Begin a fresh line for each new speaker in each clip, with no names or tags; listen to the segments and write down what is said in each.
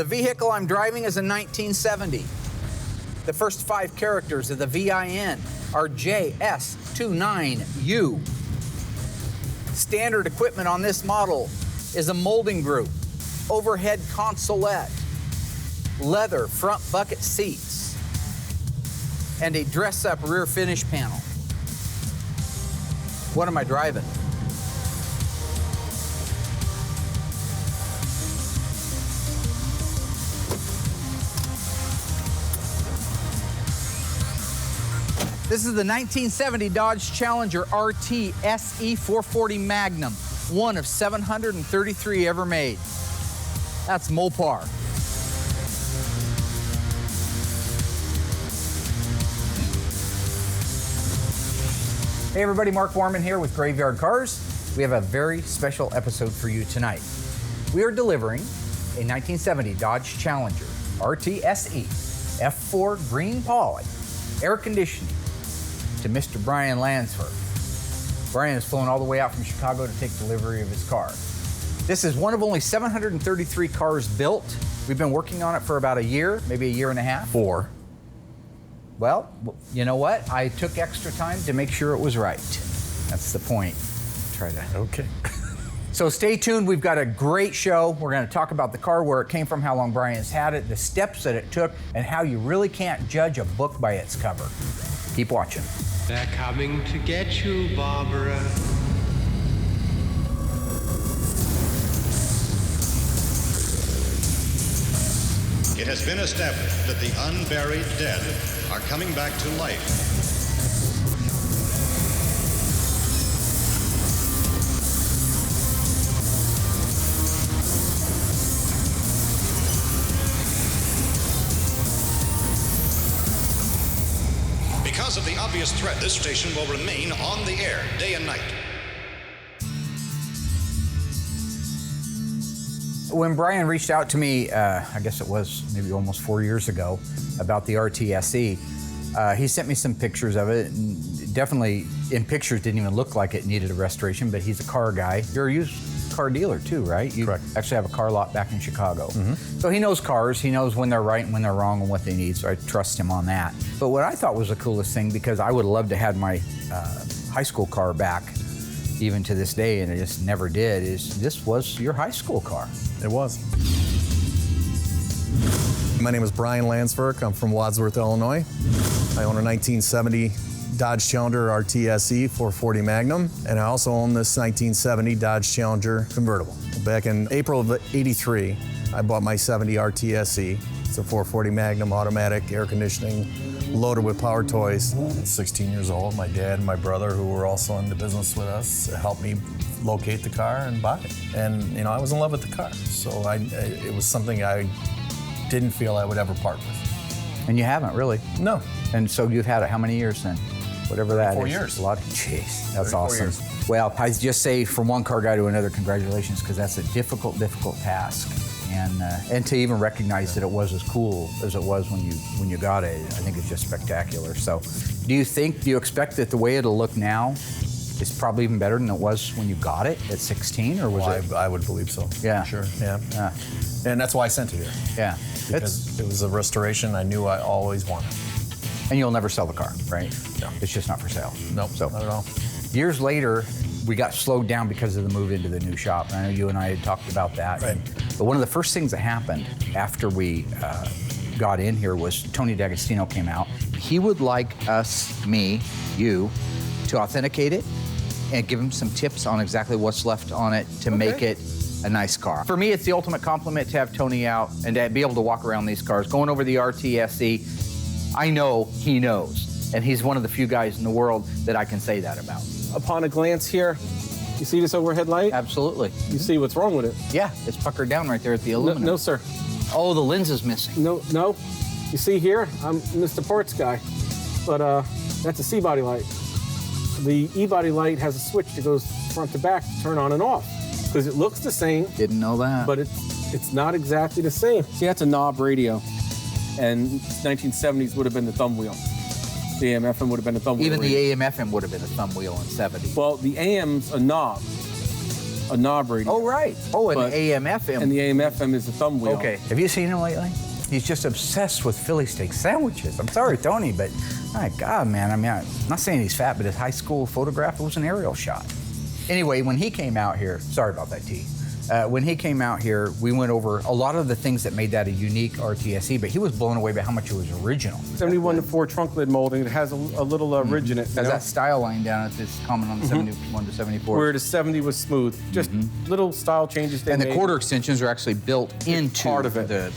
The vehicle I'm driving is a 1970. The first 5 characters of the VIN are JS29U. Standard equipment on this model is a molding group, overhead consolette, leather front bucket seats, and a dress-up rear finish panel. What am I driving? This is the 1970 Dodge Challenger RT SE 440 Magnum, one of 733 ever made. That's Mopar. Hey everybody, Mark Warman here with Graveyard Cars. We have a very special episode for you tonight. We are delivering a 1970 Dodge Challenger RT SE F4 Green Poly air conditioning to Mr. Brian Lansford. Brian has flown all the way out from Chicago to take delivery of his car. This is one of only 733 cars built. We've been working on it for about a year, maybe a year and a half.
4.
Well, you know what? I took extra time to make sure it was right. That's the point. Try that.
Okay.
So stay tuned. We've got a great show. We're going to talk about the car, where it came from, how long Brian's had it, the steps that it took, and how you really can't judge a book by its cover. Keep watching.
They're coming to get you, Barbara.
It has been established that the unburied dead are coming back to life. Because of the obvious threat, this station will remain on the air day and night.
When Brian reached out to me, I guess it was maybe almost 4 years ago, about the RTSE, he sent me some pictures of it, and definitely in pictures didn't even look like it needed a restoration, but he's a car guy. You're a used car dealer too, right? You
Correct.
actually have a car lot back in Chicago. So he knows cars, he knows when they're right and when they're wrong and what they need, so I trust him on that. But what I thought was the coolest thing, because I would love to have my high school car back, even to this day, and I just never did, is this was your high school car.
It was. My name is Brian Lansford. I'm from Wadsworth, Illinois. I own a 1970 Dodge Challenger RTSE 440 Magnum, and I also own this 1970 Dodge Challenger convertible. Back in April of '83, I bought my 70 RTSE. It's a 440 Magnum automatic, air conditioning, loaded with power toys. At 16 years old, my dad and my brother, who were also in the business with us, helped me locate the car and buy it. And you know, I was in love with the car, so it was something I didn't feel I would ever part with.
And you haven't really.
No.
And so you've had it how many years then? Whatever that is.
4 years.
A lot. Jeez, that's
34
awesome.
years.
Well, I just say from one car guy to another, congratulations, because that's a difficult task. And to even recognize that it was as cool as it was when you got it, I think it's just spectacular. So, do you expect that the way it'll look now is probably even better than it was when you got it at 16, or was it?
I would believe so.
Yeah.
Sure. Yeah. And that's why I sent it here.
Yeah.
Because it was a restoration I knew I always wanted.
And you'll never sell the car, right?
No.
It's just not for sale.
Nope,
So,
not at all.
years later, we got slowed down because of the move into the new shop. And I know you and I had talked about that.
Right.
But one of the first things that happened after we got in here was Tony D'Agostino came out. He would like us, me, you, to authenticate it and give him some tips on exactly what's left on it to make it a nice car. For me, it's the ultimate compliment to have Tony out and to be able to walk around these cars. Going over the RTSE, I know he knows, and he's one of the few guys in the world that I can say that about.
Upon a glance here, you see this overhead light?
Absolutely.
You see what's wrong with it?
Yeah, it's puckered down right there at the aluminum.
No, sir.
Oh, the lens is missing.
No. You see here, I'm Mr. Parts guy, but that's a C-body light. The E-body light has a switch that goes front to back to turn on and off, because it looks the same.
Didn't know that.
But it's not exactly the same. See, that's a knob radio, and 1970s would have been the thumb wheel. The AM/FM would have been a thumb wheel.
Even
radio.
the AM/FM would have been a thumb wheel in 70.
Well, the AM's a knob. a knob radio.
Oh, right. Oh, and
But-
the AM/FM.
And the AM/FM is the thumb wheel.
Okay. Have you seen him lately? He's just obsessed with Philly steak sandwiches. I'm sorry, Tony, but my God, man. I mean, I'm not saying he's fat, but his high school photograph was an aerial shot. Anyway, when he came out here, sorry about that, T. When he came out here, we went over a lot of the things that made that a unique RTSE, but he was blown away by how much it was original.
71 to 4 trunk lid molding. It has a little ridge in it.
Has that style line down, it's common on the 71 to 74.
Where the 70 was smooth. Just little style changes they
And the
made.
quarter extensions are actually built into
part of it.
the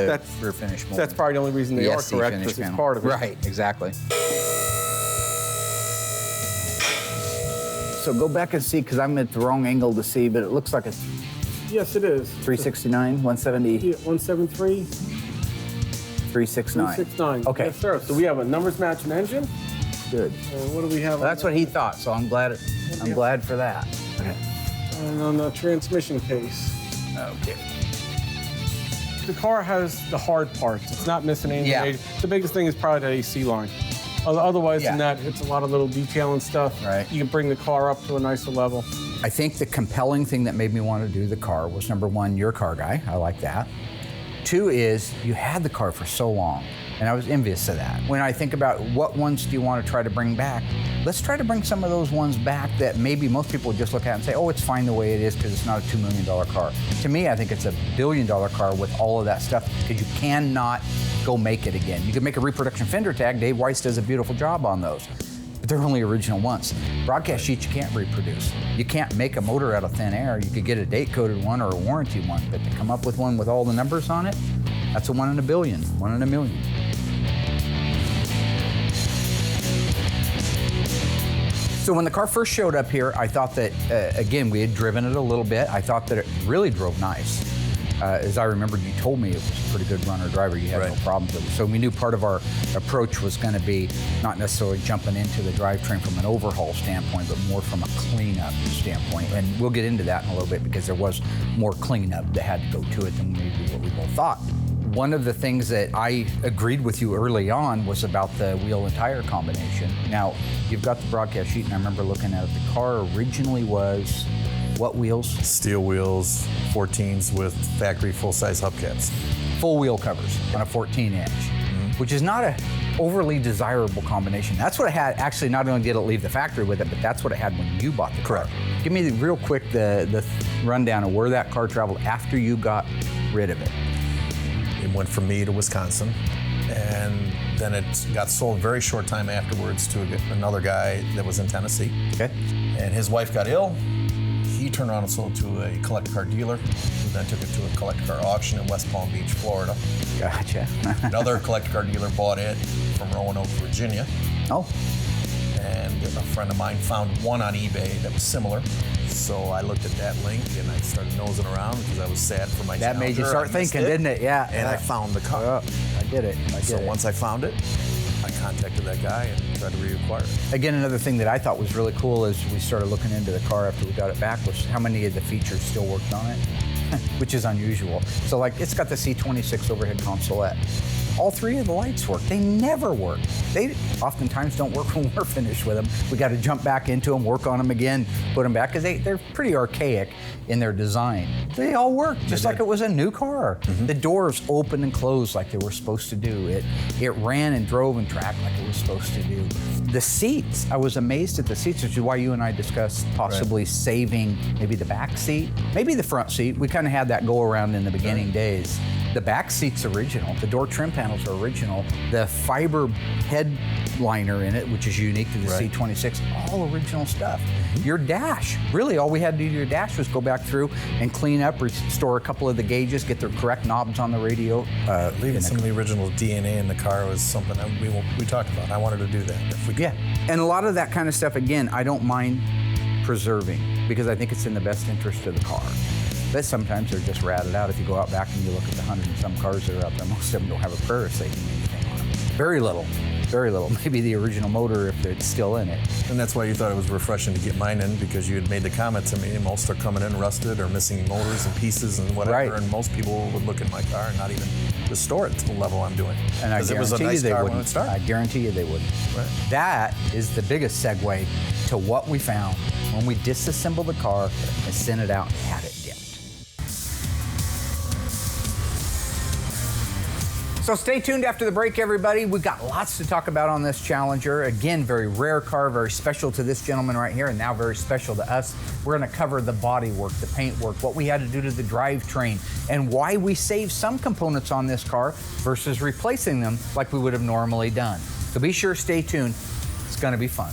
That's-
rear finish mold.
That's probably the only reason they are
SC
correct,
finish
because it's
panel.
part of it.
Right, exactly. So go back and see, because I'm at the wrong angle to see, but it looks like it's
Yes, it is.
369, 170,
Yeah, 173,
369.
369.
Okay,
Yes, sir. So we have a numbers matching engine.
good.
And what do we have?
Well, that's what he thought, so I'm glad for that. Okay.
And on the transmission case.
Okay.
The car has the hard parts. It's not missing anything.
Yeah.
The biggest thing is probably the AC line. Otherwise than
Yeah.
that, it's a lot of little detail and stuff.
Right.
You can bring the car up to a nicer level.
I think the compelling thing that made me want to do the car was, number one, you're a car guy. I like that. Two is you had the car for so long, and I was envious of that. When I think about what ones do you want to try to bring back, let's try to bring some of those ones back that maybe most people would just look at and say, oh, it's fine the way it is because it's not a $2 million car. To me, I think it's a $1 billion car with all of that stuff because you cannot go make it again. You can make a reproduction fender tag. Dave Weiss does a beautiful job on those. But they're only original once. Broadcast sheets you can't reproduce. You can't make a motor out of thin air. You could get a date-coded one or a warranty one, but to come up with one with all the numbers on it, that's a 1 in a billion, 1 in a million. So when the car first showed up here, I thought that, again, we had driven it a little bit. I thought that it really drove nice. As I remembered, you told me it was a pretty good runner driver. You had no problems with it. So we knew part of our approach was going to be not necessarily jumping into the drivetrain from an overhaul standpoint, but more from a cleanup standpoint. And we'll get into that in a little bit because there was more cleanup that had to go to it than maybe what we both thought. One of the things that I agreed with you early on was about the wheel and tire combination. Now, you've got the broadcast sheet, and I remember looking at it. The car originally was what wheels?
Steel wheels, 14s with factory full-size hubcaps.
Full wheel covers on a 14-inch, which is not a overly desirable combination. That's what it had. Actually, not only did it leave the factory with it, but that's what it had when you bought the car.
Correct.
Give me real quick the rundown of where that car traveled after you got rid of it.
It went from me to Wisconsin, and then it got sold very short time afterwards to another guy that was in Tennessee.
Okay.
And his wife got ill. He turned around and sold it to a collector car dealer, who then took it to a collector car auction in West Palm Beach, Florida.
Gotcha.
Another collector car dealer bought it from Roanoke, Virginia.
Oh.
And a friend of mine found one on eBay that was similar. So I looked at that link and I started nosing around because I was sad for my
That made you
Challenger.
start
I missed
thinking, didn't it? Yeah.
And I found the car.
I get it.
So once I found it, I contacted that guy and tried to reacquire it.
Again, another thing that I thought was really cool as we started looking into the car after we got it back was how many of the features still worked on it, which is unusual. So like it's got the C26 overhead consolette. All three of the lights work. They never work. They oftentimes don't work when we're finished with them. We got to jump back into them, work on them again, put them back, because they're pretty archaic in their design. They all work just like it was a new car. The doors opened and closed like they were supposed to do. It ran and drove and tracked like it was supposed to do. The seats, I was amazed at the seats, which is why you and I discussed possibly saving maybe the back seat, maybe the front seat. We kind of had that go around in the beginning days. The back seat's original. The door trim panels are original. The fiber headliner in it, which is unique to the C26, all original stuff. Your dash, really all we had to do to your dash was go back through and clean up, restore a couple of the gauges, get the correct knobs on the radio.
Leaving some of the original DNA in the car was something that we talked about. I wanted to do that if we could.
Yeah, and a lot of that kind of stuff, again, I don't mind preserving because I think it's in the best interest of the car. But sometimes they're just ratted out. If you go out back and you look at the 100 and some cars that are out there, most of them don't have a prayer saving anything on them. Very little. Maybe the original motor if it's still in it.
And that's why you thought it was refreshing to get mine in, because you had made the comment to me, most are coming in rusted or missing motors and pieces and whatever, and most people would look at my car and not even restore it to the level I'm doing.
And I
Because it was a
guarantee you
nice
they
car when it
wouldn't.
started.
I guarantee you they wouldn't.
Right.
That is the biggest segue to what we found when we disassembled the car and sent it out and had it dipped. So stay tuned after the break, everybody. We've got lots to talk about on this Challenger. Again, very rare car, very special to this gentleman right here, and now very special to us. We're gonna cover the body work, the paint work, what we had to do to the drivetrain, and why we saved some components on this car versus replacing them like we would have normally done. So be sure, stay tuned. It's gonna be fun.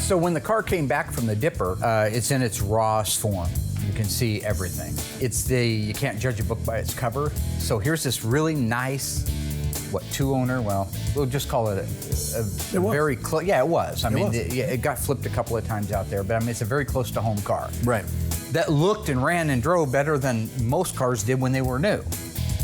So when the car came back from the dipper, it's in its rawest form. You can see everything. You can't judge a book by its cover. So here's this really nice, two-owner? Well, we'll just call it a very close. Yeah, it was. I mean, it got flipped a couple of times out there, but I mean, it's a very close to home car.
Right.
That looked and ran and drove better than most cars did when they were new.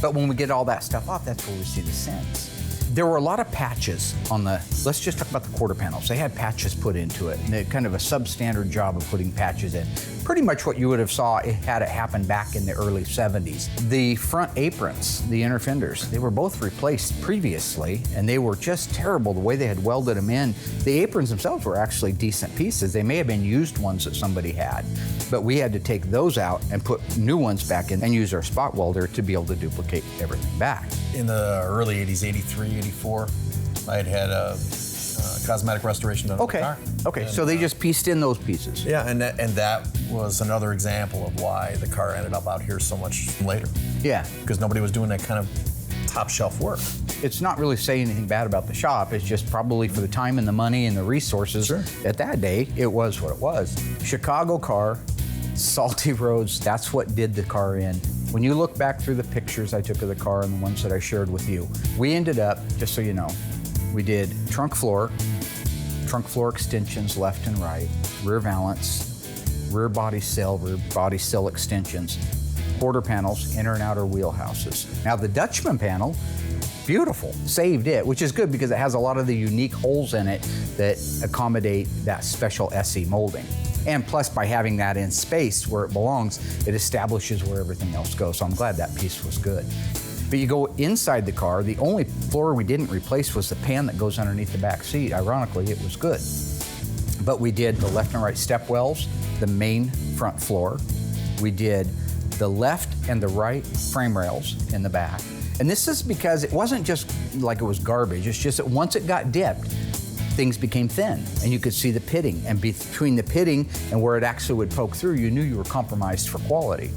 But when we get all that stuff off, that's where we see the sins. There were a lot of patches on let's just talk about the quarter panels. They had patches put into it, and they had kind of a substandard job of putting patches in. Pretty much what you would have saw had it happen back in the early 70s. The front aprons, the inner fenders, they were both replaced previously, and they were just terrible the way they had welded them in. The aprons themselves were actually decent pieces. They may have been used ones that somebody had, but we had to take those out and put new ones back in and use our spot welder to be able to duplicate everything back.
In the early 80s, 83, 84, I had a cosmetic restoration done on the car.
Okay,
And,
so they just pieced in those pieces.
Yeah, and that was another example of why the car ended up out here so much later.
Yeah.
Because nobody was doing that kind of top shelf work.
It's not really saying anything bad about the shop. It's just probably for the time and the money and the resources.
Sure.
At that day, it was what it was. Chicago car, salty roads, that's what did the car in. When you look back through the pictures I took of the car and the ones that I shared with you, we ended up, just so you know, we did trunk floor extensions left and right, rear valance, rear body sill extensions, quarter panels, inner and outer wheelhouses. Now the Dutchman panel, beautiful, saved it, which is good because it has a lot of the unique holes in it that accommodate that special SE molding. And plus, by having that in space where it belongs, it establishes where everything else goes. So I'm glad that piece was good. But you go inside the car, the only floor we didn't replace was the pan that goes underneath the back seat. Ironically, it was good. But we did the left and right step wells, the main front floor. We did the left and the right frame rails in the back. And this is because it wasn't just like it was garbage, it's just that once it got dipped, things became thin and you could see the pitting, and between the pitting and where it actually would poke through, you knew you were compromised for quality.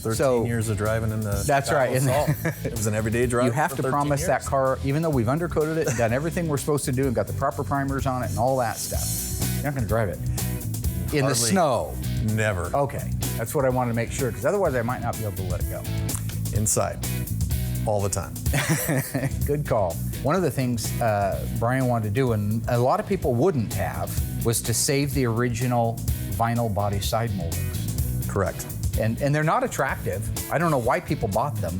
13 years of driving in the
That's right.
It was an everyday drive.
You have to promise
years.
that car, even though we've undercoated it and done everything we're supposed to do and got the proper primers on it and all that stuff, you're not going to drive it in the
Hardly.
snow.
Never.
Okay, that's what I wanted to make sure, because otherwise I might not be able to let it go.
Inside. All the time.
Good call. One of the things Brian wanted to do, and a lot of people wouldn't have, was to save the original vinyl body side moldings.
Correct.
And they're not attractive. I don't know why people bought them.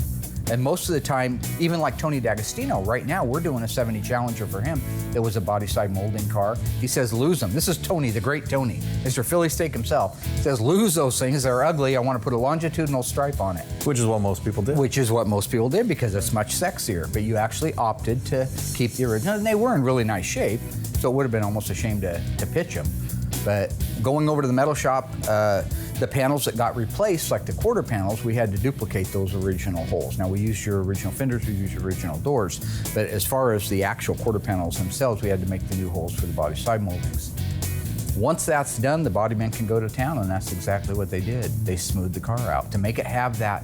And most of the time, even like Tony D'Agostino, right now we're doing a 70 Challenger for him. It was a body side molding car. He says, lose them. This is Tony, the great Tony, Mr. Philly Steak himself. He says, lose those things. They're ugly. I want to put a longitudinal stripe on it.
Which is what most people did.
Which is what most people did because it's much sexier. But you actually opted to keep the original. And they were in really nice shape, so it would have been almost a shame to pitch them. But going over to the metal shop, the panels that got replaced, like the quarter panels, we had to duplicate those original holes. Now we used your original fenders, we used your original doors, but as far as the actual quarter panels themselves, we had to make the new holes for the body side moldings. Once that's done, the body man can go to town, and that's exactly what they did. They smoothed the car out to make it have that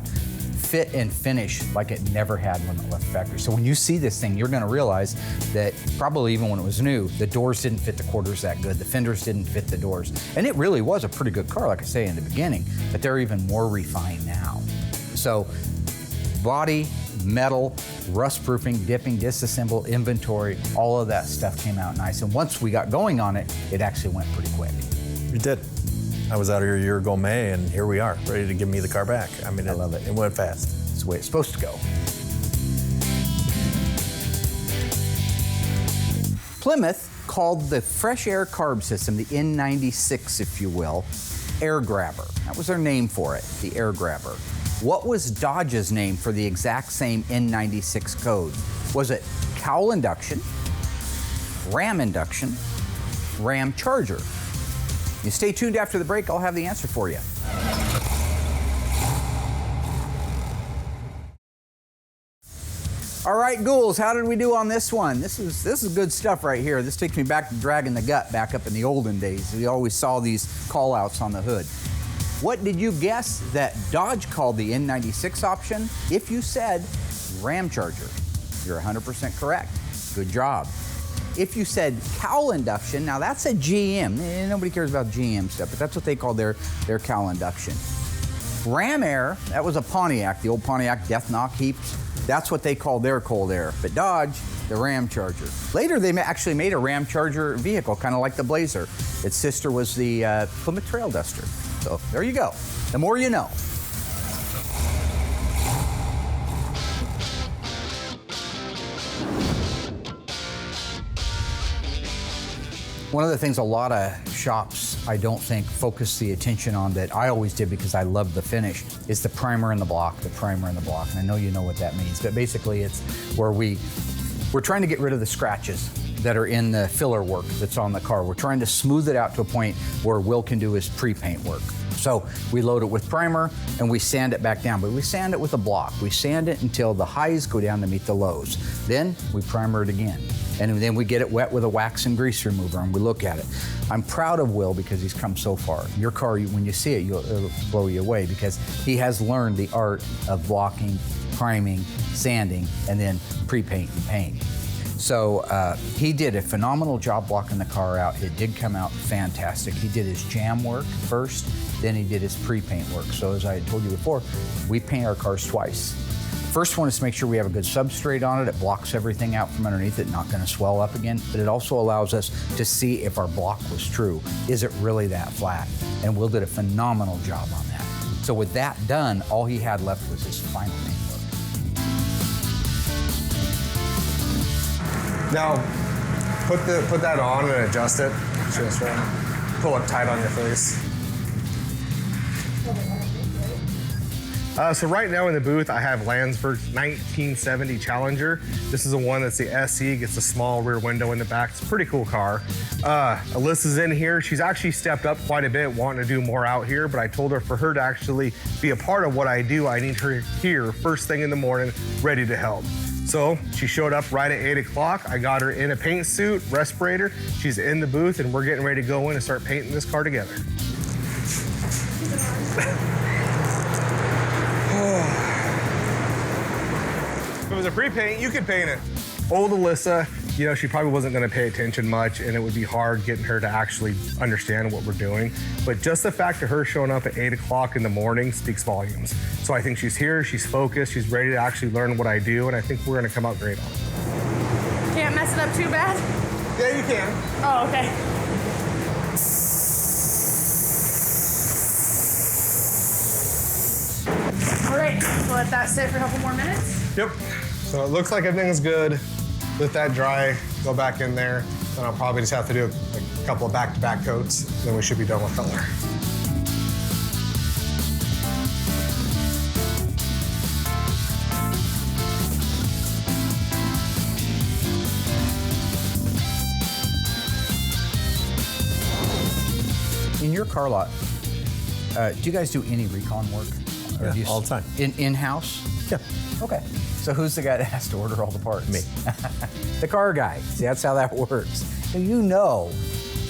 fit and finish like it never had when it left the factory. So when you see this thing, you're gonna realize that probably even when it was new, the doors didn't fit the quarters that good, the fenders didn't fit the doors. And it really was a pretty good car, like I say in the beginning, but they're even more refined now. So body, metal, rust proofing, dipping, disassemble, inventory, all of that stuff came out nice. And once we got going on it, it actually went pretty quick.
It did. I was out here a year ago May, and here we are, ready to give me the car back. I mean,
I love it.
It went fast.
It's the way it's supposed to go. Plymouth called the fresh air carb system, the N96, if you will, air grabber. That was their name for it, the air grabber. What was Dodge's name for the exact same N96 code? Was it cowl induction, ram induction, ram charger? You stay tuned after the break, I'll have the answer for you. All right, ghouls, how did we do on this one? This is good stuff right here. This takes me back to dragging the gut back up in the olden days. We always saw these call-outs on the hood. What did you guess that Dodge called the N96 option? If you said ram charger, you're 100% correct. Good job. If you said cowl induction, now that's a GM. Nobody cares about GM stuff, but that's what they call their cowl induction. Ram air, that was a Pontiac, the old Pontiac Death Knock heaps. That's what they call their cold air. But Dodge, the Ram Charger. Later, they actually made a Ram Charger vehicle, kind of like the Blazer. Its sister was the Plymouth Trail Duster. So there you go. The more you know. One of the things a lot of shops, I don't think, focus the attention on that I always did because I loved the finish, is the primer and the block, the primer and the block. And I know you know what that means, but basically it's where we're trying to get rid of the scratches that are in the filler work that's on the car. We're trying to smooth it out to a point where Will can do his pre-paint work. So we load it with primer and we sand it back down, but we sand it with a block. We sand it until the highs go down to meet the lows. Then we primer it again. And then we get it wet with a wax and grease remover and we look at it. I'm proud of Will because he's come so far. Your car, when you see it, it'll blow you away because he has learned the art of blocking, priming, sanding, and then pre-paint and paint. So he did a phenomenal job blocking the car out. It did come out fantastic. He did his jam work first, then he did his pre-paint work. So as I had told you before, we paint our cars twice. First one is to make sure we have a good substrate on it. It blocks everything out from underneath it, not gonna swell up again, but it also allows us to see if our block was true. Is it really that flat? And Will did a phenomenal job on that. So with that done, all he had left was his final paint work.
Now, put that on and adjust it. Just pull it tight on your face. So right now in the booth, I have Landsberg's 1970 Challenger. This is the one that's the SE, gets a small rear window in the back. It's a pretty cool car. Alyssa's in here. She's actually stepped up quite a bit, wanting to do more out here, but I told her for her to actually be a part of what I do, I need her here first thing in the morning, ready to help. So she showed up right at 8 o'clock. I got her in a paint suit, respirator. She's in the booth and we're getting ready to go in and start painting this car together. If it was a pre-paint, you could paint it. Old Alyssa, you know, she probably wasn't gonna pay attention much and it would be hard getting her to actually understand what we're doing. But just the fact of her showing up at 8 o'clock in the morning speaks volumes. So I think she's here, she's focused, she's ready to actually learn what I do, and I think we're gonna come out great on it.
Can't mess it up too bad?
Yeah, you can.
Oh, okay. All right, we'll let that sit for a couple more minutes.
Yep. So it looks like everything's good. Let that dry, go back in there. Then I'll probably just have to do a couple of back-to-back coats, then we should be done with color.
In your car lot, do you guys do any recon work? Or
Yeah,
do you
all the time.
In-house?
Yeah.
Okay. So who's the guy that has to order all the parts?
Me.
The car guy. See, that's how that works. So you know,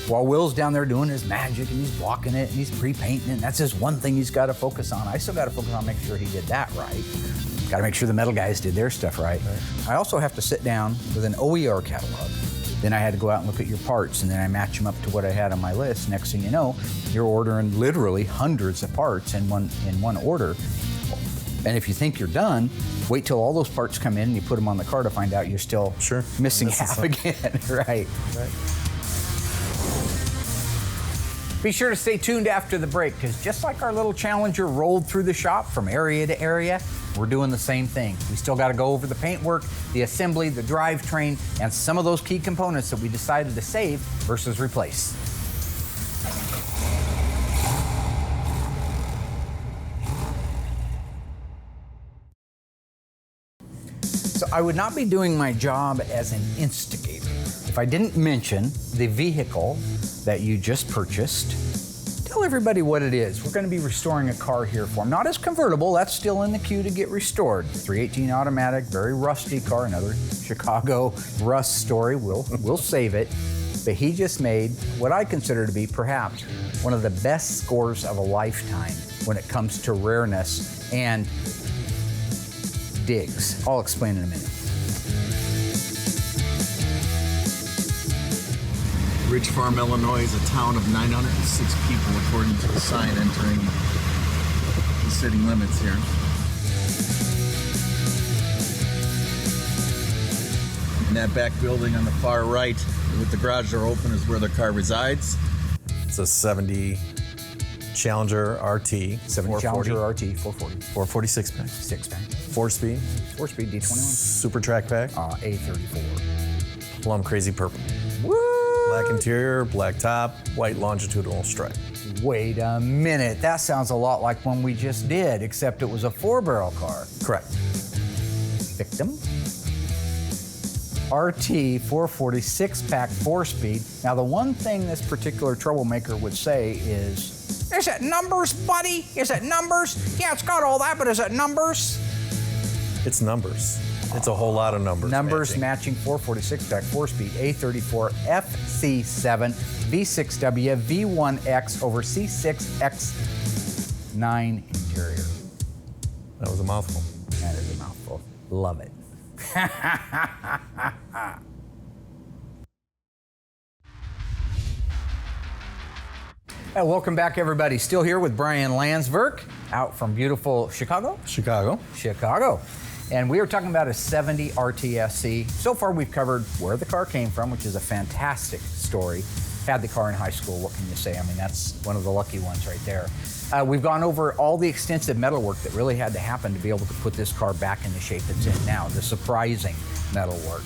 while Will's down there doing his magic and he's blocking it and he's pre-painting it, and that's just one thing he's got to focus on. I still got to focus on making sure he did that right. Got to make sure the metal guys did their stuff right. I also have to sit down with an OER catalog. Then I had to go out and look at your parts, and then I match them up to what I had on my list. Next thing you know, you're ordering literally hundreds of parts in one order. And if you think you're done, wait till all those parts come in and you put them on the car to find out you're still missing half again. Right. Be sure to stay tuned after the break, because just like our little Challenger rolled through the shop from area to area, we're doing the same thing. We still got to go over the paintwork, the assembly, the drivetrain, and some of those key components that we decided to save versus replace. So I would not be doing my job as an instigator if I didn't mention the vehicle that you just purchased. Tell everybody what it is. We're going to be restoring a car here for him. Not as convertible, that's still in the queue to get restored. 318 automatic, very rusty car, another Chicago rust story. We'll save it. But he just made what I consider to be perhaps one of the best scores of a lifetime when it comes to rareness and digs. I'll explain in a minute.
Ridge Farm, Illinois is a town of 906 people according to the sign entering the city limits here. In that back building on the far right with the garage door open is where the car resides. It's a 70 Challenger RT.
70 Challenger RT 440.
446 pack.
6-pack.
4-speed.
4-speed D21.
Super track pack.
A34.
Plum crazy purple.
Woo!
Black interior, black top, white longitudinal stripe.
Wait a minute. That sounds a lot like one we just did, except it was a 4-barrel car.
Correct.
Victim. RT 440 6-pack 4-speed. Now, the one thing this particular troublemaker would say is it numbers, buddy? Is it numbers? Yeah, it's got all that, but is it numbers?
It's numbers. It's a whole lot of numbers.
Numbers matching 446 pack 4-speed A34 FC7 V6W V1X over C6X9 interior.
That was a mouthful.
That is a mouthful. Love it. Welcome back, everybody. Still here with Brian Landsverk, out from beautiful Chicago.
Chicago.
And we are talking about a 70 RTSC. So far, we've covered where the car came from, which is a fantastic story. Had the car in high school, what can you say? I mean, that's one of the lucky ones right there. We've gone over all the extensive metalwork that really had to happen to be able to put this car back in the shape it's in now, the surprising metalwork.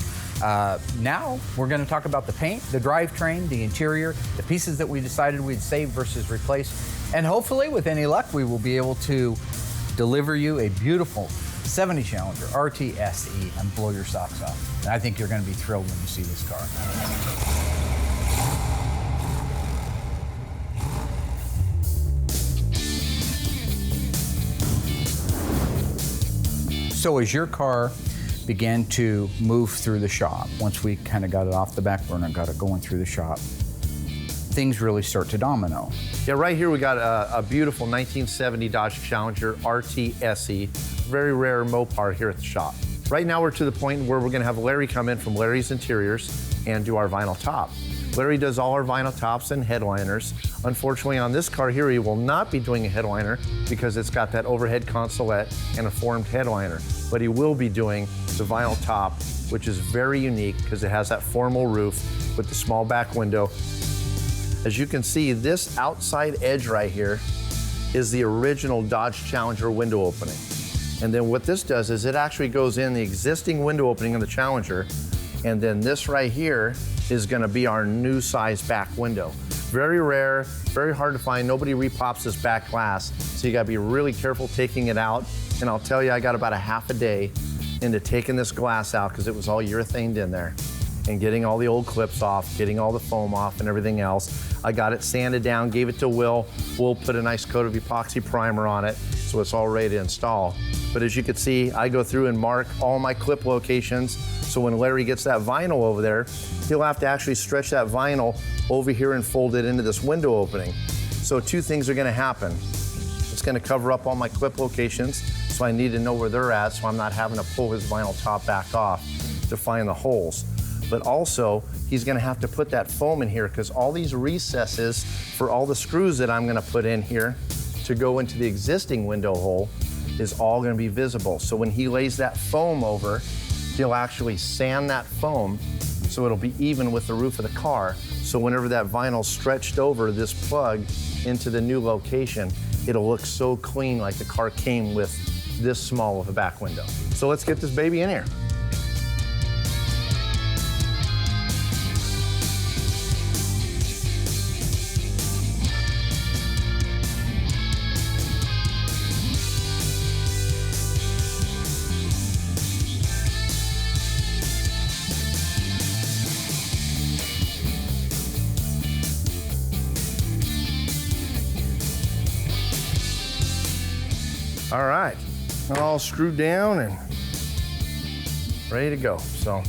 Now, we're going to talk about the paint, the drivetrain, the interior, the pieces that we decided we'd save versus replace. And hopefully, with any luck, we will be able to deliver you a beautiful 70 Challenger RT SE and blow your socks off. And I think you're going to be thrilled when you see this car. So as your car began to move through the shop, once we kind of got it off the back burner and got it going through the shop, things really start to domino.
Yeah, right here we got a beautiful 1970 Dodge Challenger RT SE, very rare Mopar here at the shop. Right now we're to the point where we're gonna have Larry come in from Larry's Interiors and do our vinyl top. Larry does all our vinyl tops and headliners. Unfortunately, on this car here, he will not be doing a headliner because it's got that overhead consolette and a formed headliner. But he will be doing the vinyl top, which is very unique because it has that formal roof with the small back window. As you can see, this outside edge right here is the original Dodge Challenger window opening. And then what this does is it actually goes in the existing window opening of the Challenger, and then this right here is gonna be our new size back window. Very rare, very hard to find. Nobody repops this back glass, so you gotta be really careful taking it out. And I'll tell you, I got about a half a day into taking this glass out because it was all urethaned in there, and getting all the old clips off, getting all the foam off and everything else. I got it sanded down, gave it to Will. Will put a nice coat of epoxy primer on it, so it's all ready to install. But as you can see, I go through and mark all my clip locations, so when Larry gets that vinyl over there, he'll have to actually stretch that vinyl over here and fold it into this window opening. So two things are gonna happen. It's gonna cover up all my clip locations, so I need to know where they're at, so I'm not having to pull his vinyl top back off to find the holes. But also, he's gonna have to put that foam in here because all these recesses for all the screws that I'm gonna put in here to go into the existing window hole is all gonna be visible. So when he lays that foam over, he'll actually sand that foam so it'll be even with the roof of the car. So whenever that vinyl's stretched over this plug into the new location, it'll look so clean like the car came with this small of a back window. So let's get this baby in here. All right, all screwed down and ready to go. So.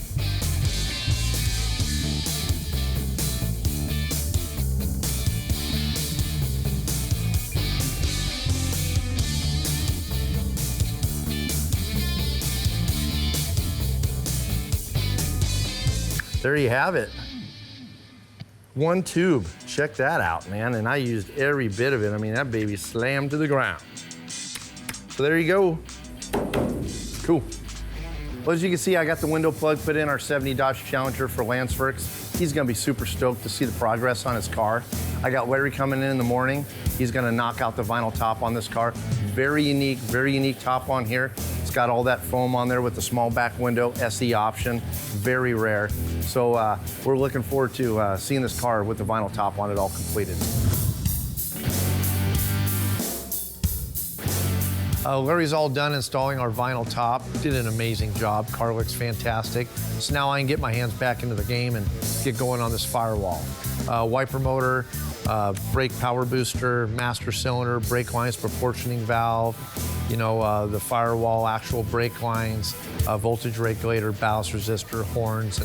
There you have it. One tube, check that out, man. And I used every bit of it. I mean, that baby slammed to the ground. So there you go. Cool. Well, as you can see, I got the window plug put in our 70 Dodge Challenger for Lance Firks. He's gonna be super stoked to see the progress on his car. I got Larry coming in the morning. He's gonna knock out the vinyl top on this car. Very unique top on here. It's got all that foam on there with the small back window, SE option, very rare. So we're looking forward to seeing this car with the vinyl top on it all completed. Larry's all done installing our vinyl top. Did an amazing job. Car looks fantastic. So now I can get my hands back into the game and get going on this firewall. Wiper motor, brake power booster, master cylinder, brake lines, proportioning valve, you know, the firewall, actual brake lines, voltage regulator, ballast resistor, horns,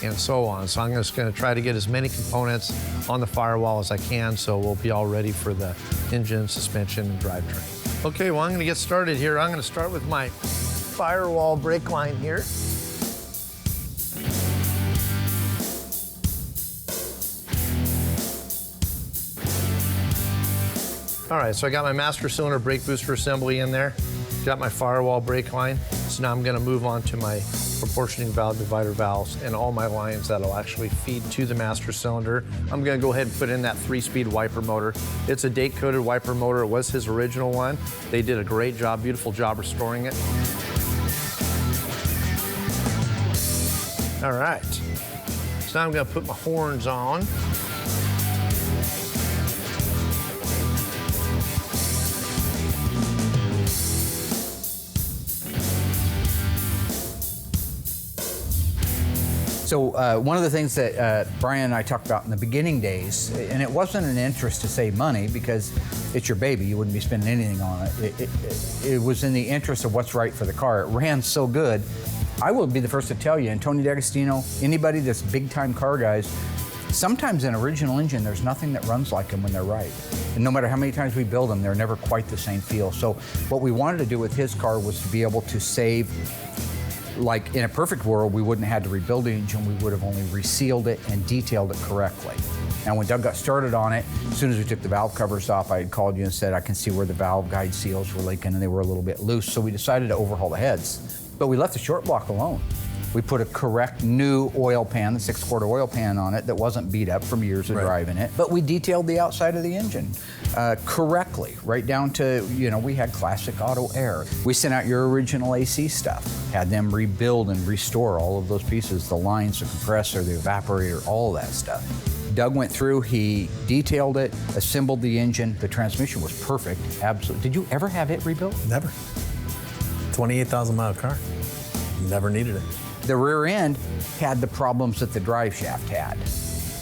and so on. So I'm just gonna try to get as many components on the firewall as I can so we'll be all ready for the engine, suspension, and drivetrain. Okay, well, I'm gonna get started here. I'm gonna start with my firewall brake line here. All right, so I got my master cylinder brake booster assembly in there. Got my firewall brake line. So now I'm gonna move on to my proportioning valve, divider valves, and all my lines that'll actually feed to the master cylinder. I'm gonna go ahead and put in that 3-speed wiper motor. It's a date-coded wiper motor. It was his original one. They did a great job, beautiful job restoring it. All right, so now I'm gonna put my horns on.
So one of the things that Brian and I talked about in the beginning days, and it wasn't an interest to save money because it's your baby, you wouldn't be spending anything on it. It was in the interest of what's right for the car. It ran so good. I will be the first to tell you, and Tony D'Agostino, anybody that's big time car guys, sometimes an original engine, there's nothing that runs like them when they're right. And no matter how many times we build them, they're never quite the same feel. So what we wanted to do with his car was to be able to save. Like in a perfect world, we wouldn't have had to rebuild the engine. We would have only resealed it and detailed it correctly. Now, when Doug got started on it, as soon as we took the valve covers off, I had called you and said, I can see where the valve guide seals were leaking and they were a little bit loose. So we decided to overhaul the heads. But we left the short block alone. We put a correct new oil pan, the 6-quart oil pan on it that wasn't beat up from years of driving it. But we detailed the outside of the engine correctly, right down to, you know, we had classic auto air. We sent out your original AC stuff, had them rebuild and restore all of those pieces, the lines, the compressor, the evaporator, all that stuff. Doug went through, he detailed it, assembled the engine. The transmission was perfect, absolutely. Did you ever have it rebuilt?
Never. 28,000 mile car. Never needed it.
The rear end had the problems that the drive shaft had.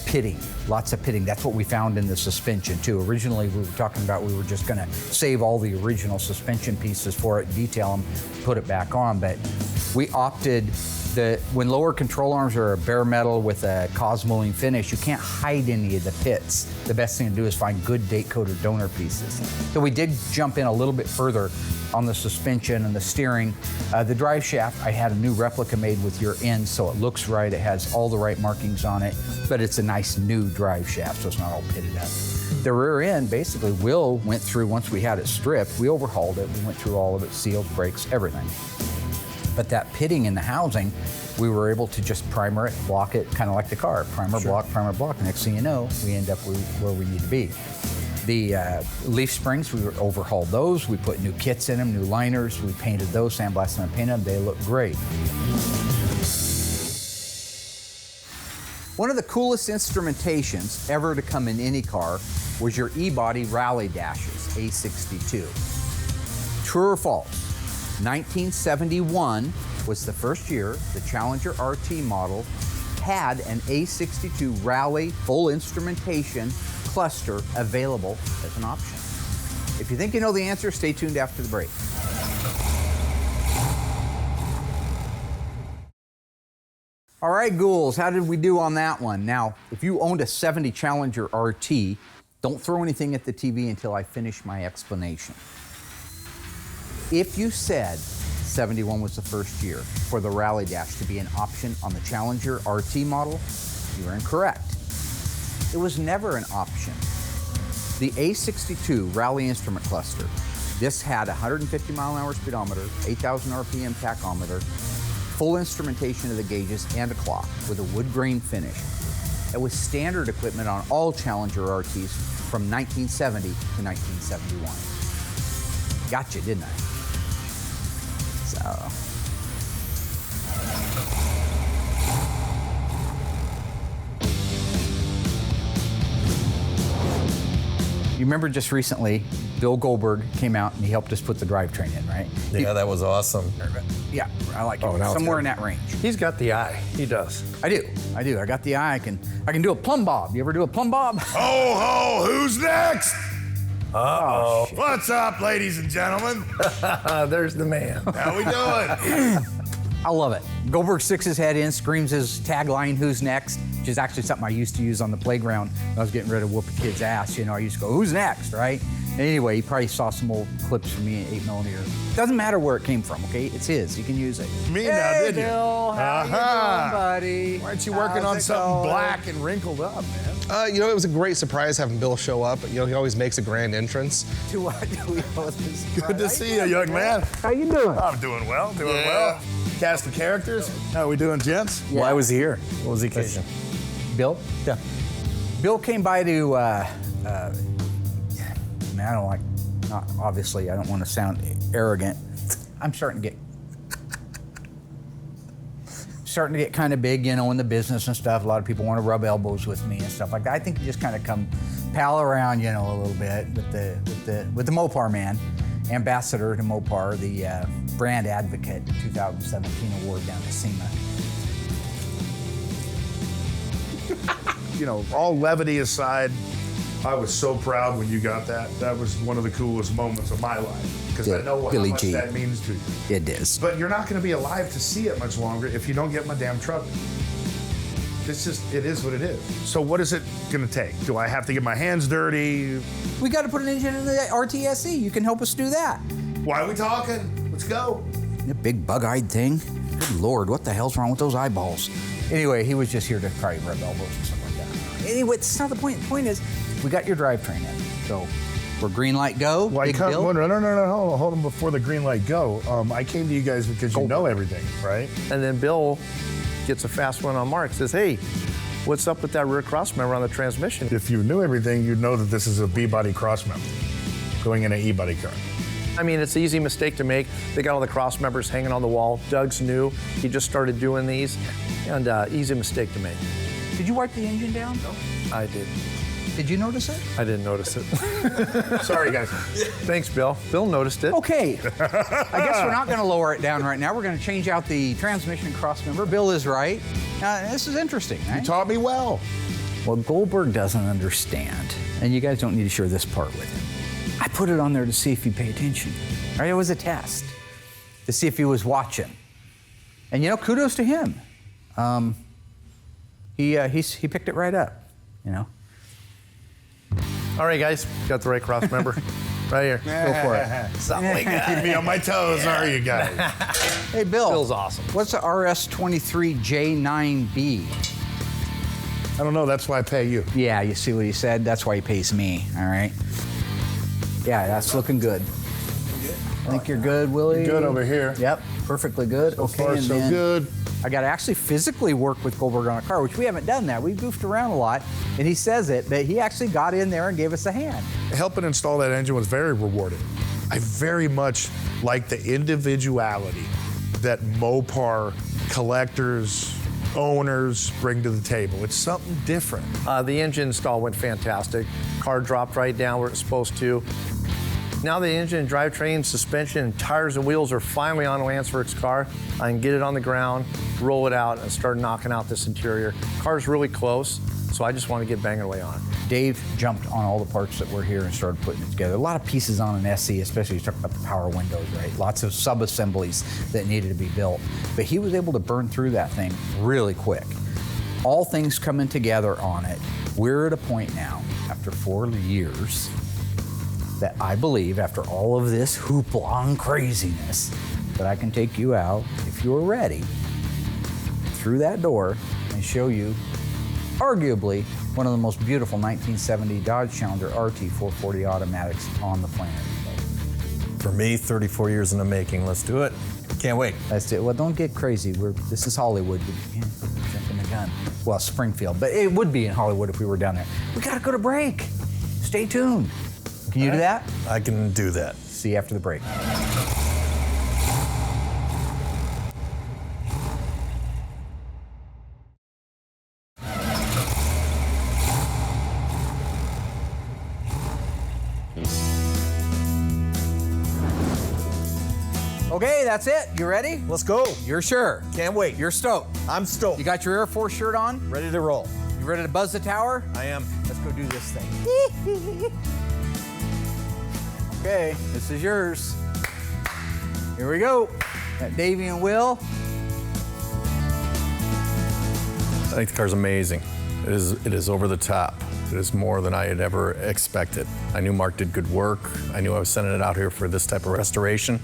Pitting, lots of pitting. That's what we found in the suspension too. Originally we were talking about we were just gonna save all the original suspension pieces for it, detail them, put it back on, but we opted when lower control arms are bare metal with a cosmoline finish, you can't hide any of the pits. The best thing to do is find good date-coated donor pieces. So we did jump in a little bit further on the suspension and the steering. The drive shaft, I had a new replica made with your ends so it looks right, it has all the right markings on it, but it's a nice new drive shaft so it's not all pitted up. The rear end, basically, Will went through, once we had it stripped, we overhauled it, we went through all of it, seals, brakes, everything. But that pitting in the housing, we were able to just primer it, block it, kind of like the car. Primer, block, next thing you know, we end up where we need to be. The leaf springs, we overhauled those. We put new kits in them, new liners. We painted those, sandblasted them, and painted them. They look great. One of the coolest instrumentations ever to come in any car was your E-body Rally Dashes, A62. True or false? 1971 was the first year the Challenger RT model had an A62 Rally full instrumentation cluster available as an option. If you think you know the answer, stay tuned after the break. All right, ghouls, how did we do on that one? Now, if you owned a 70 Challenger RT, don't throw anything at the TV until I finish my explanation. If you said 71 was the first year for the Rally Dash to be an option on the Challenger RT model, you are incorrect. It was never an option. The A62 Rally Instrument Cluster, this had 150 mile an hour speedometer, 8,000 RPM tachometer, full instrumentation of the gauges and a clock with a wood grain finish. It was standard equipment on all Challenger RTs from 1970 to 1971. Gotcha, didn't I? So. You remember just recently, Bill Goldberg came out and he helped us put the drivetrain in, right?
Yeah, that was awesome.
Yeah, I like it.
Oh, now
Somewhere in
it's
that range.
He's got the eye. He does.
I do. I got the eye. I can do a plumb bob. You ever do a plumb bob?
Ho, ho, who's next?
Uh-oh.
What's up, ladies and gentlemen?
There's the man.
How we doing?
I love it. Goldberg sticks his head in, screams his tagline, "Who's next?" which is actually something I used to use on the playground when I was getting ready to whoop a kid's ass. You know, I used to go, "Who's next?" right? And anyway, he probably saw some old clips from me at 8mm. Doesn't matter where it came from, okay? It's his. You can use it.
Me
hey,
now, did you?
Bill, how you doing, buddy?
Why aren't you working
How's
on
it
something
going?
black and wrinkled up, man?
You know, it was a great surprise having Bill show up. You know, he always makes a grand entrance.
To what do we owe this?
Good to see you, young man.
How you doing?
I'm doing well, well. Cast of characters. How are we doing, gents?
Yeah.
Why was he here? What was the occasion?
Bill?
Yeah.
Bill came by to, I mean, I don't like, not obviously, I don't want to sound arrogant. I'm starting to get kind of big, you know, in the business and stuff. A lot of people want to rub elbows with me and stuff like that. I think you just kind of come pal around, you know, a little bit with the Mopar man, ambassador to Mopar, the brand advocate 2017 award down to SEMA.
You know, all levity aside, I was so proud when you got that. That was one of the coolest moments of my life because I know how
Billy
much
G.
that means to you.
It is.
But you're not going to be alive to see it much longer if you don't get my damn truck. It's just, it is what it is. So what is it going to take? Do I have to get my hands dirty?
We got to put an engine in the RTSE. You can help us do that.
Why are we talking? Let's go.
The big bug-eyed thing. Good Lord, what the hell's wrong with those eyeballs? Anyway, he was just here to probably rub elbows and stuff like that. Anyway, that's not the point. The point is, we got your drivetrain in. So we're green light go. Big Bill.
No, hold on. Before the green light go, I came to you guys because you know everything, right?
And then Bill gets a fast one on Mark, says, "Hey, what's up with that rear cross member on the transmission?"
If you knew everything, you'd know that this is a B-body cross member going in an E-body car.
I mean, it's an easy mistake to make. They got all the cross members hanging on the wall. Doug's new. He just started doing these, and easy mistake to make.
Did you wipe the engine down? No.
I did.
Did you notice it?
I didn't notice it.
Sorry, guys.
Thanks, Bill. Bill noticed it.
Okay. I guess we're not going to lower it down right now. We're going to change out the transmission cross member. Bill is right. This is interesting, right?
You taught me well.
Well, Goldberg doesn't understand, and you guys don't need to share this part with him. I put it on there to see if he'd pay attention. All right, it was a test to see if he was watching. And you know, kudos to him. He picked it right up, you know.
All right, guys, got the right cross member. Right here. Go for it.
Something like that. Keep me on my toes, are you guys?
Hey, Bill.
Bill's awesome.
What's the RS23J9B?
I don't know. That's why I pay you.
Yeah, you see what he said? That's why he pays me, all right? Yeah, that's looking good. I think you're good, Willie.
Good over here.
Yep, perfectly good.
So
okay,
far,
and
so
then
good.
I got to actually physically work with Goldberg on a car, which we haven't done that. We goofed around a lot, and he says it, but he actually got in there and gave us a hand.
Helping install that engine was very rewarding. I very much like the individuality that Mopar collectors, owners bring to the table. It's something different.
The engine install went fantastic. Car dropped right down where it's supposed to. Now the engine, drivetrain, suspension, tires and wheels are finally on Lansford's car. I can get it on the ground, roll it out, and start knocking out this interior. Car's really close, so I just want to get banging away on it.
Dave jumped on all the parts that were here and started putting it together. A lot of pieces on an SE, especially you talk about the power windows, right? Lots of sub-assemblies that needed to be built. But he was able to burn through that thing really quick. All things coming together on it. We're at a point now, after 4 years, that I believe, after all of this hoopla and craziness, that I can take you out, if you're ready, through that door and show you arguably one of the most beautiful 1970 Dodge Challenger RT 440 automatics on the planet.
For me, 34 years in the making. Let's do it. Can't wait.
That's it. Well, don't get crazy. This is Hollywood. Yeah, jumping the gun. Well, Springfield, but it would be in Hollywood if we were down there. We gotta go to break. Stay tuned. Can you do that?
I can do that.
See you after the break. Okay, that's it. You ready?
Let's go.
You're sure?
Can't wait.
You're stoked.
I'm stoked.
You got your Air Force shirt on?
Ready to roll.
You ready to buzz the tower?
I am.
Let's go do this thing. Okay, this is yours. Here we go. Got Davey and Will.
I think the car's amazing. It is over the top. It is more than I had ever expected. I knew Mark did good work. I knew I was sending it out here for this type of restoration,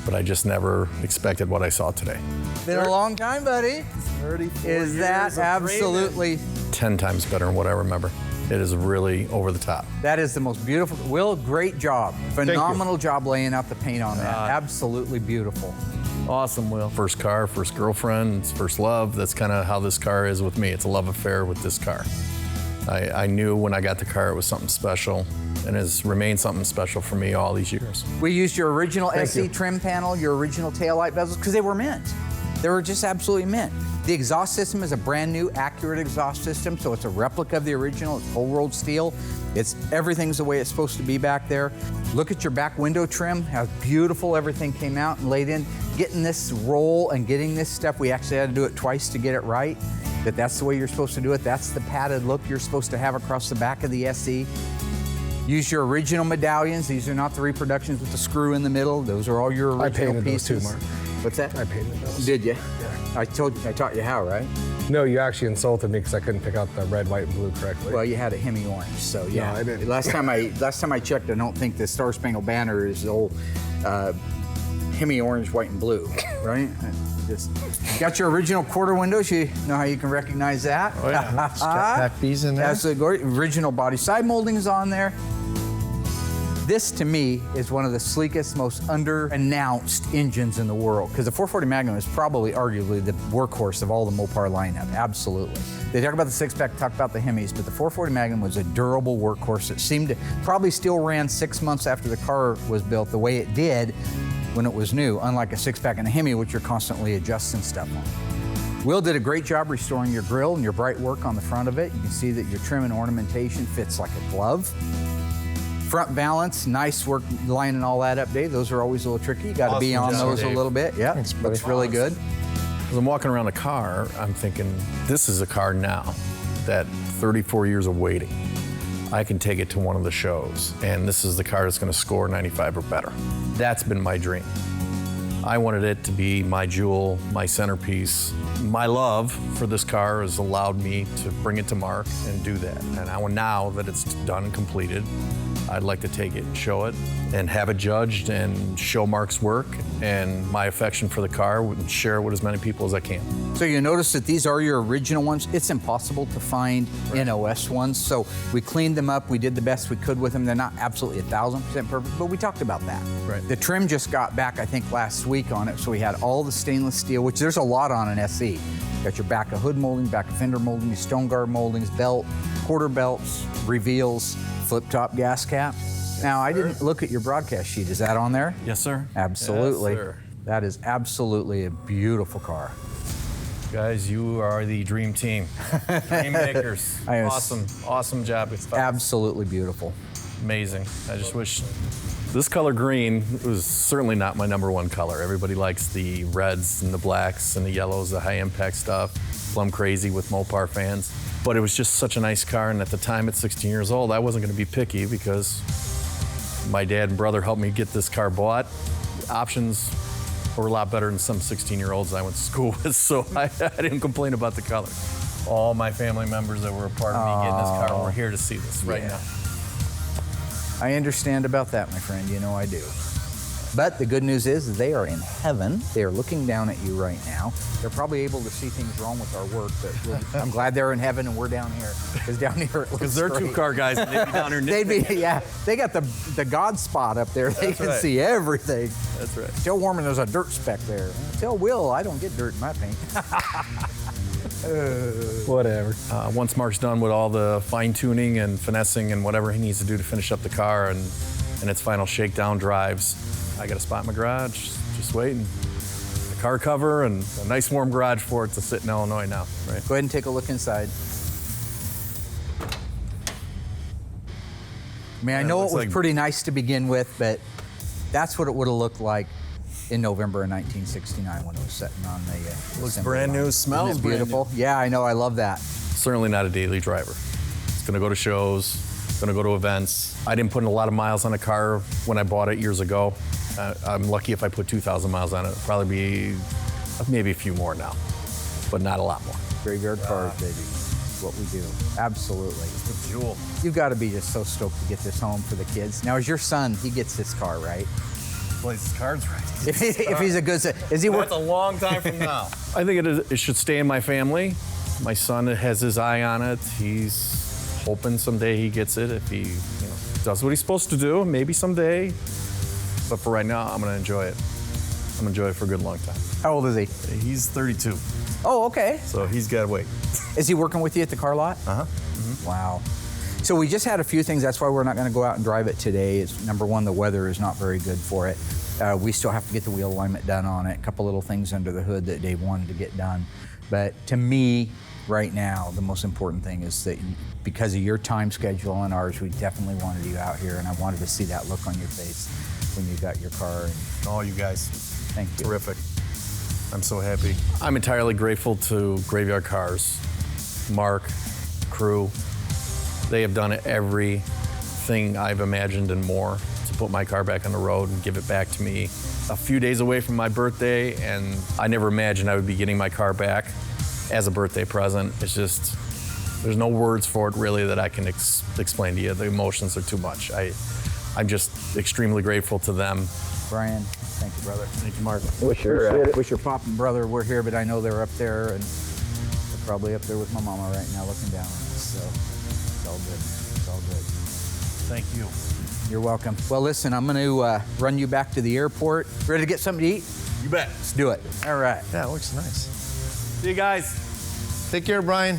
but I just never expected what I saw today.
Been a long time, buddy.
34
Is that absolutely
10 times better than what I remember. It is really over the top.
That is the most beautiful. Will, great job. Phenomenal job laying out the paint on that. Absolutely beautiful.
Awesome, Will. First car, first girlfriend, it's first love. That's kind of how this car is with me. It's a love affair with this car. I knew when I got the car it was something special, and has remained something special for me all these years.
We used your original SC trim panel, your original taillight bezels, because they were mint. They were just absolutely mint. The exhaust system is a brand new, accurate exhaust system, so it's a replica of the original. It's whole rolled steel. Everything's the way it's supposed to be back there. Look at your back window trim, how beautiful everything came out and laid in. Getting this roll and getting this stuff, we actually had to do it twice to get it right. But that's the way you're supposed to do it. That's the padded look you're supposed to have across the back of the SE. Use your original medallions. These are not the reproductions with the screw in the middle. Those are all your original pieces.
Those too, Mark.
What's that?
I painted those.
Did you?
Yeah.
I taught you how, right?
No, you actually insulted me because I couldn't pick out the red, white, and blue correctly.
Well, you had a Hemi orange, so yeah.
No, I didn't.
Last time I checked, I don't think the Star Spangled Banner is the old Hemi orange, white, and blue, right? Just got your original quarter windows. You know how you can recognize that?
Oh yeah, pack these in there.
That's the original body side moldings on there. This, to me, is one of the sleekest, most under-announced engines in the world, because the 440 Magnum is probably arguably the workhorse of all the Mopar lineup, absolutely. They talk about the six-pack, talk about the Hemis, but the 440 Magnum was a durable workhorse that seemed to probably still ran 6 months after the car was built the way it did when it was new, unlike a six-pack and a Hemi, which you're constantly adjusting stuff on. Will did a great job restoring your grille and your bright work on the front of it. You can see that your trim and ornamentation fits like a glove. Front balance, nice work lining all that up, Dave. Those are always a little tricky. You got to be on those a little bit. Yeah, looks really good.
As I'm walking around the car, I'm thinking, this is a car now that 34 years of waiting, I can take it to one of the shows, and this is the car that's going to score 95 or better. That's been my dream. I wanted it to be my jewel, my centerpiece. My love for this car has allowed me to bring it to Mark and do that. And now that it's done and completed, I'd like to take it and show it and have it judged and show Mark's work and my affection for the car and share it with as many people as I can.
So you notice that these are your original ones. It's impossible to find NOS ones, so we cleaned them up. We did the best we could with them. They're not absolutely 1,000% perfect, but we talked about that.
Right.
The trim just got back, I think, last week. week on it, so we had all the stainless steel, which there's a lot on an SE. Got your back of hood molding, back of fender molding, your stone guard moldings, belt, quarter belts, reveals, flip top gas cap. Now, I didn't look at your broadcast sheet. Is that on there?
Yes, sir.
Absolutely.
Yes, sir.
That is absolutely a beautiful car.
Guys, you are the dream team. Dream makers. Awesome job. It's
absolutely beautiful.
Amazing. I just wish this color green was certainly not my #1 color. Everybody likes the reds and the blacks and the yellows, the high impact stuff. Plum crazy with Mopar fans. But it was just such a nice car, and at the time at 16 years old, I wasn't going to be picky because my dad and brother helped me get this car bought. The options were a lot better than some 16-year-olds I went to school with, so I didn't complain about the color. All my family members that were a part of me getting this car were here to see this right now.
I understand about that, my friend. You know I do. But the good news is they are in heaven. They are looking down at you right now. They're probably able to see things wrong with our work, but I'm glad they're in heaven and we're down here. Because down here it looks
Because they're
great.
2-car guys and they'd be down here.
They got the God spot up there. They can see everything.
That's right.
Tell Warman there's a dirt speck there. Tell Will I don't get dirt in my paint.
Whatever.
Once Mark's done with all the fine tuning and finessing and whatever he needs to do to finish up the car and its final shakedown drives, I got a spot in my garage, just waiting. A car cover and a nice warm garage for it to sit in Illinois now. Right.
Go ahead and take a look inside. I mean, I know it was pretty nice to begin with, but that's what it would have looked like in November of 1969 when it was sitting on the
Looks brand new, smells
beautiful. Yeah, I know, I love that.
Certainly not a daily driver. It's gonna go to shows, gonna go to events. I didn't put in a lot of miles on a car when I bought it years ago. I'm lucky if I put 2,000 miles on it. It'll probably be maybe a few more now, but not a lot more.
Graveyard Carz, baby. That's what we do. Absolutely.
It's a jewel.
You've got to be just so stoked to get this home for the kids. Now, as your son, he gets this car, right?
Plays his cards right.
If he's a good son. Is he worth
That's a long time from now. I think it should stay in my family. My son has his eye on it. He's hoping someday he gets it if he does what he's supposed to do, maybe someday. But for right now, I'm gonna enjoy it. I'm gonna enjoy it for a good long time.
How old is he?
He's 32.
Oh, okay.
So he's gotta wait.
Is he working with you at the car lot?
Uh-huh.
Mm-hmm. Wow. So we just had a few things. That's why we're not gonna go out and drive it today. It's number one, the weather is not very good for it. We still have to get the wheel alignment done on it. A couple little things under the hood that Dave wanted to get done. But to me, right now, the most important thing is that because of your time schedule and ours, we definitely wanted you out here, and I wanted to see that look on your face when you got your car. And
all you guys.
Thank you.
Terrific. I'm so happy. I'm entirely grateful to Graveyard Carz, Mark, crew. They have done everything I've imagined and more to put my car back on the road and give it back to me. A few days away from my birthday, and I never imagined I would be getting my car back as a birthday present. It's just, there's no words for it really that I can explain to you. The emotions are too much. I'm just extremely grateful to them.
Brian, thank you, brother.
Thank you, Mark.
Wish your pop and brother were here, but I know they're up there, and they're probably up there with my mama right now looking down on us, so it's all good, man. It's all good.
Thank you.
You're welcome. Well, listen, I'm going to run you back to the airport. Ready to get something to eat?
You bet.
Let's do it. All right.
Yeah, it looks nice.
See you guys.
Take care, Brian.